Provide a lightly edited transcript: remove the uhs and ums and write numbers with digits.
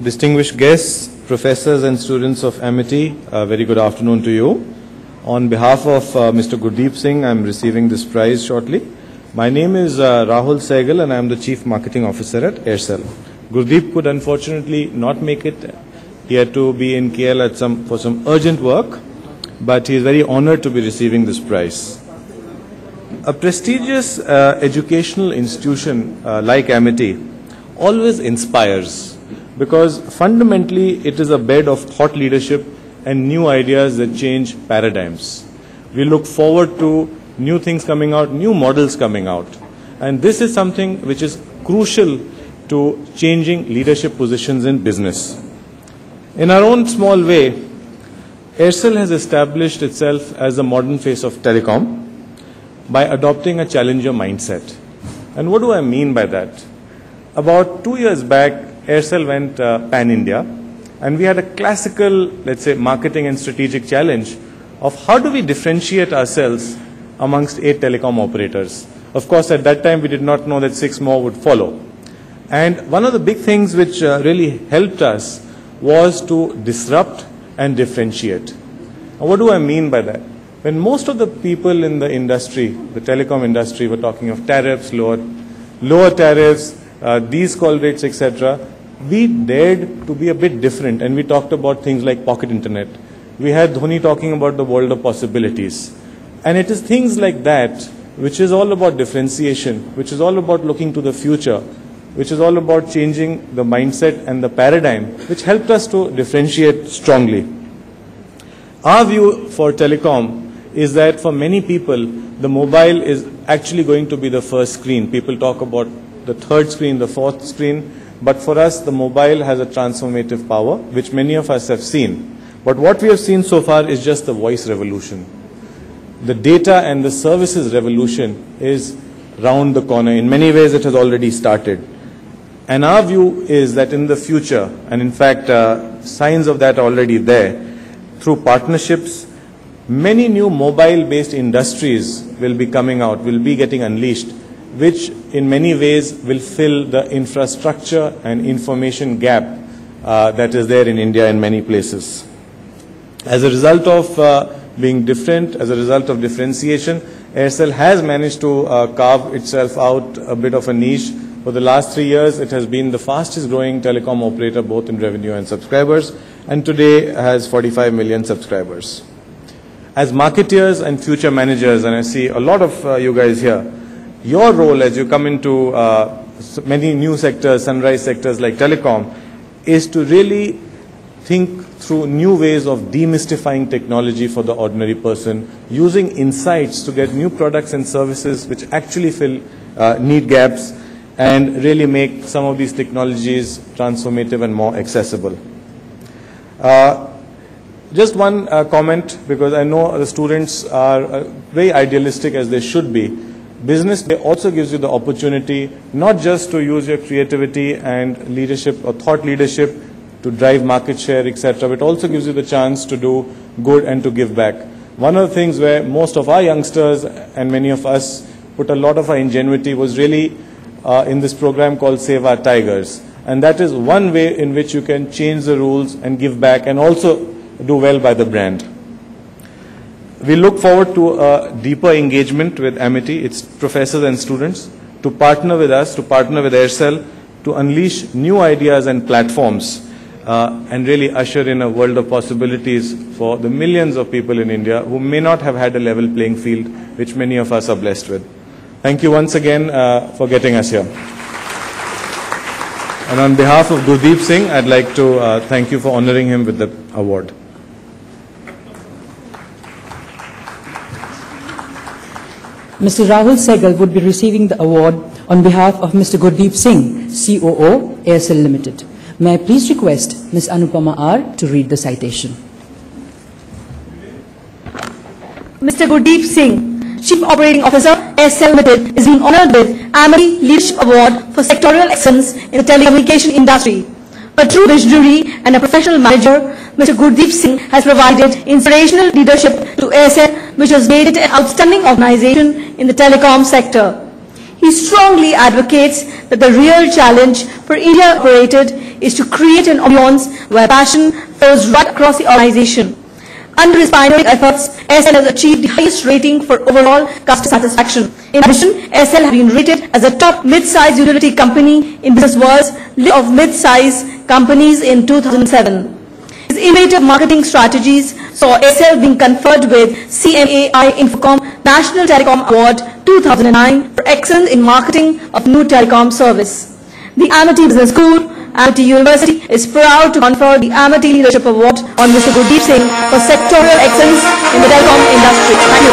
Distinguished guests, professors and students of Amity, a very good afternoon to you. On behalf of Mr. Gurdeep Singh, I am receiving this prize shortly. My name is Rahul Sehgal and I am the Chief Marketing Officer at Aircel. Gurdeep could unfortunately not make it. He had to be in KL for some urgent work, but he is very honored to be receiving this prize. A prestigious educational institution like Amity always inspires, because fundamentally it is a bed of thought leadership and new ideas that change paradigms. We look forward to new things coming out, new models coming out. And this is something which is crucial to changing leadership positions in business. In our own small way, Aircel has established itself as the modern face of telecom by adopting a challenger mindset. And what do I mean by that? About 2 years back, Aircel went pan-India, and we had a classical, let's say, marketing and strategic challenge of how do we differentiate ourselves amongst 8 telecom operators. Of course, at that time, we did not know that 6 more would follow. And one of the big things which really helped us was to disrupt and differentiate. Now, what do I mean by that? When most of the people in the industry, the telecom industry, were talking of tariffs, lower tariffs, these call rates, etc., we dared to be a bit different, and we talked about things like pocket internet. We had Dhoni talking about the world of possibilities. And it is things like that which is all about differentiation, which is all about looking to the future, which is all about changing the mindset and the paradigm, which helped us to differentiate strongly. Our view for telecom is that for many people, the mobile is actually going to be the first screen. People talk about the third screen, the fourth screen, but for us, the mobile has a transformative power, which many of us have seen. But what we have seen so far is just the voice revolution. The data and the services revolution is round the corner. In many ways, it has already started. And our view is that in the future, and in fact, signs of that are already there, through partnerships, many new mobile-based industries will be coming out, will be getting unleashed, which in many ways will fill the infrastructure and information gap that is there in India in many places. As a result of being different, as a result of differentiation, Aircel has managed to carve itself out a bit of a niche. For the last 3 years, it has been the fastest growing telecom operator both in revenue and subscribers, and today has 45 million subscribers. As marketeers and future managers, and I see a lot of you guys here, your role as you come into many new sectors, sunrise sectors like telecom, is to really think through new ways of demystifying technology for the ordinary person, using insights to get new products and services which actually fill need gaps and really make some of these technologies transformative and more accessible. Just one comment, because I know the students are very idealistic, as they should be. Business also gives you the opportunity not just to use your creativity and leadership or thought leadership to drive market share, etc., but also gives you the chance to do good and to give back. One of the things where most of our youngsters and many of us put a lot of our ingenuity was really in this program called Save Our Tigers. And that is one way in which you can change the rules and give back and also do well by the brand. We look forward to a deeper engagement with Amity, its professors and students, to partner with us, to partner with Aircel, to unleash new ideas and platforms, and really usher in a world of possibilities for the millions of people in India who may not have had a level playing field, which many of us are blessed with. Thank you once again for getting us here. And on behalf of Gurdeep Singh, I'd like to thank you for honoring him with the award. Mr. Rahul Sehgal would be receiving the award on behalf of Mr. Gurdeep Singh, COO, Aircel Limited. May I please request Ms. Anupama R. to read the citation. Mr. Gurdeep Singh, Chief Operating Officer, Aircel Limited, is being honored with Amity Leadership Award for Sectorial Excellence in the Telecommunication Industry. A true visionary and a professional manager, Mr. Gurdeep Singh has provided inspirational leadership to Aircel, which has made it an outstanding organization in the telecom sector. He strongly advocates that the real challenge for India operated is to create an ambience where passion flows right across the organization. Under his pioneering efforts, Aircel has achieved the highest rating for overall customer satisfaction. In addition, Aircel has been rated as a top mid-size utility company in Business World's list of mid-size companies in 2007. His innovative marketing strategies saw Aircel being conferred with CMAI Infocom National Telecom Award 2009 for excellence in marketing of new telecom service. The Amity Business School, Amity University, is proud to confer the Amity Leadership Award on Mr. Gurdeep Singh for sectorial excellence in the telecom industry. Thank you.